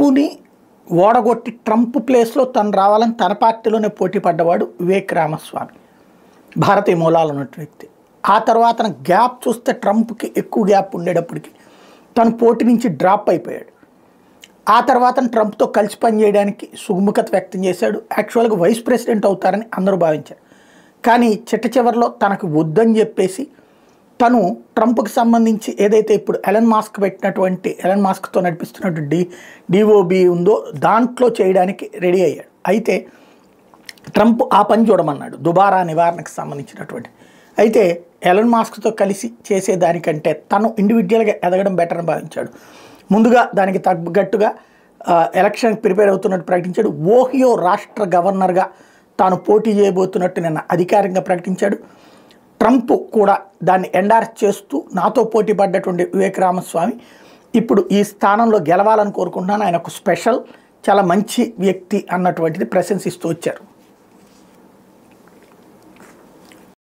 ట్రంప్ని ఓడగొట్టి Trump ప్లేస్లో తను రావాలని తన పార్టీలోనే పోటీ పడ్డవాడు వివేక్ రామస్వామి, భారతీయ మూలాలు ఉన్నటువంటి వ్యక్తి. ఆ తర్వాత గ్యాప్ చూస్తే ట్రంప్కి ఎక్కువ గ్యాప్ ఉండేటప్పటికి తను పోటీ నుంచి డ్రాప్ అయిపోయాడు. ఆ తర్వాత ట్రంప్తో కలిసి పనిచేయడానికి సుముఖత వ్యక్తం చేశాడు. యాక్చువల్గా వైస్ ప్రెసిడెంట్ అవుతారని అందరూ భావించారు. కానీ చిట్ట చివరిలో తనకు వద్దని చెప్పేసి తను ట్రంప్కి సంబంధించి ఏదైతే ఇప్పుడు ఎలన్ మాస్క్ పెట్టినటువంటి ఎలన్ మాస్క్తో నడిపిస్తున్నటువంటి డిఓబి ఉందో దాంట్లో చేయడానికి రెడీ అయ్యాడు. అయితే ట్రంప్ ఆ పని చూడమన్నాడు, దుబారా నివారణకు సంబంధించినటువంటి. అయితే ఎలన్ మాస్క్తో కలిసి చేసేదానికంటే తను ఇండివిజువల్గా ఎదగడం బెటర్ అని భావించాడు. ముందుగా దానికి తగ్గట్టుగా ఎలక్షన్కి ప్రిపేర్ అవుతున్నట్టు ప్రకటించాడు. ఓహియో రాష్ట్ర గవర్నర్గా తాను పోటీ చేయబోతున్నట్టు నిన్న అధికారికంగా ప్రకటించాడు. ట్రంప్ కూడా దాన్ని ఎండార్స్ చేస్తూ నాతో పోటీ పడ్డటువంటి వివేక్ రామస్వామి ఇప్పుడు ఈ స్థానంలో గెలవాలని కోరుకుంటున్నాను, ఆయన ఒక స్పెషల్ చాలా మంచి వ్యక్తి అన్నటువంటిది ప్రశంసిస్తూ వచ్చారు.